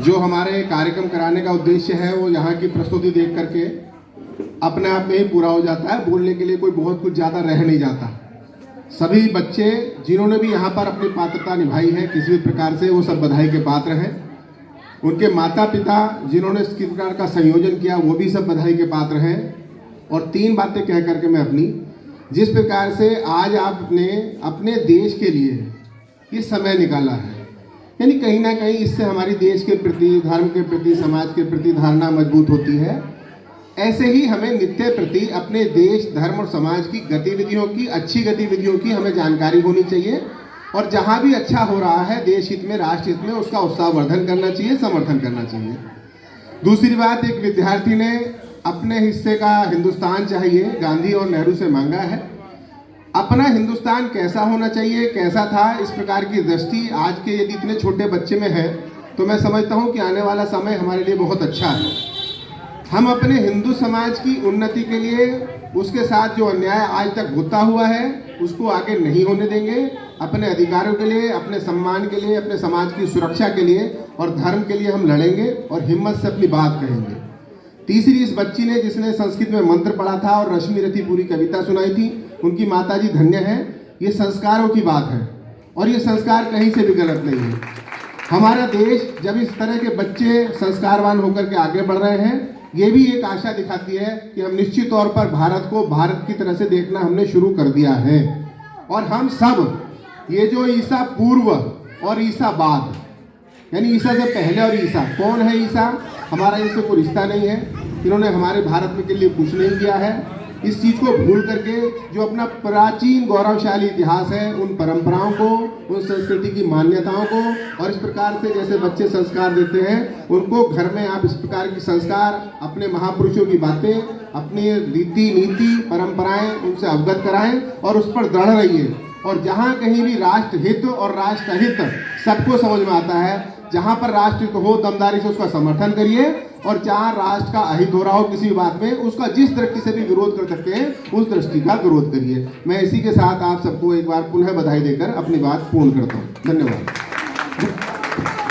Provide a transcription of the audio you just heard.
जो हमारे कार्यक्रम कराने का उद्देश्य है वो यहाँ की प्रस्तुति देख करके अपने आप में ही पूरा हो जाता है। बोलने के लिए कोई बहुत कुछ ज़्यादा रह नहीं जाता। सभी बच्चे जिन्होंने भी यहाँ पर अपनी पात्रता निभाई है किसी भी प्रकार से, वो सब बधाई के पात्र हैं। उनके माता पिता जिन्होंने इस प्रकार का संयोजन किया वो भी सब बधाई के पात्र हैं। और 3 बातें कह करके मैं अपनी, जिस प्रकार से आज आपने अपने देश के लिए ये समय निकाला है, यानी कहीं ना कहीं इससे हमारी देश के प्रति, धर्म के प्रति, समाज के प्रति धारणा मजबूत होती है। ऐसे ही हमें नित्य प्रति अपने देश, धर्म और समाज की गतिविधियों की, अच्छी गतिविधियों की हमें जानकारी होनी चाहिए। और जहाँ भी अच्छा हो रहा है देश हित में, राष्ट्र हित में, उसका उत्साहवर्धन करना चाहिए, समर्थन करना चाहिए। दूसरी बात, एक विद्यार्थी ने अपने हिस्से का हिंदुस्तान चाहिए गांधी और नेहरू से मांगा है। अपना हिंदुस्तान कैसा होना चाहिए, कैसा था, इस प्रकार की दृष्टि आज के यदि इतने छोटे बच्चे में है तो मैं समझता हूँ कि आने वाला समय हमारे लिए बहुत अच्छा है। हम अपने हिंदू समाज की उन्नति के लिए, उसके साथ जो अन्याय आज तक होता हुआ है उसको आगे नहीं होने देंगे। अपने अधिकारों के लिए, अपने सम्मान के लिए, अपने समाज की सुरक्षा के लिए और धर्म के लिए हम लड़ेंगे और हिम्मत से अपनी बात कहेंगे। तीसरी, इस बच्ची ने जिसने संस्कृत में मंत्र पढ़ा था और रश्मि रथी पूरी कविता सुनाई थी, उनकी माताजी धन्य है। ये संस्कारों की बात है और ये संस्कार कहीं से भी गलत नहीं है। हमारा देश जब इस तरह के बच्चे संस्कारवान होकर के आगे बढ़ रहे हैं, ये भी एक आशा दिखाती है कि हम निश्चित तौर पर भारत को भारत की तरह से देखना हमने शुरू कर दिया है। और हम सब ये जो ईसा पूर्व और ईसा बाद, यानी ईसा से पहले और ईसा, कौन है ईसा? हमारा इनसे कोई रिश्ता नहीं है, इन्होंने हमारे भारत में के लिए कुछ नहीं किया है। इस चीज़ को भूल करके जो अपना प्राचीन गौरवशाली इतिहास है, उन परंपराओं को, उन संस्कृति की मान्यताओं को, और इस प्रकार से जैसे बच्चे संस्कार देते हैं उनको घर में आप इस प्रकार की संस्कार, अपने महापुरुषों की बातें, अपनी रीति नीति परंपराएं उनसे अवगत कराएं और उस पर दृढ़ रहिए। और जहाँ कहीं भी राष्ट्र हित और राष्ट्र हित सबको समझ में आता है, जहाँ पर राष्ट्र हित हो दमदारी से उसका समर्थन करिए, और जहाँ राष्ट्र का अहित हो रहा हो किसी बात में, उसका जिस दृष्टि से भी विरोध कर सकते हैं उस दृष्टि का विरोध करिए। मैं इसी के साथ आप सबको एक बार पुनः बधाई देकर अपनी बात पूर्ण करता हूँ। धन्यवाद।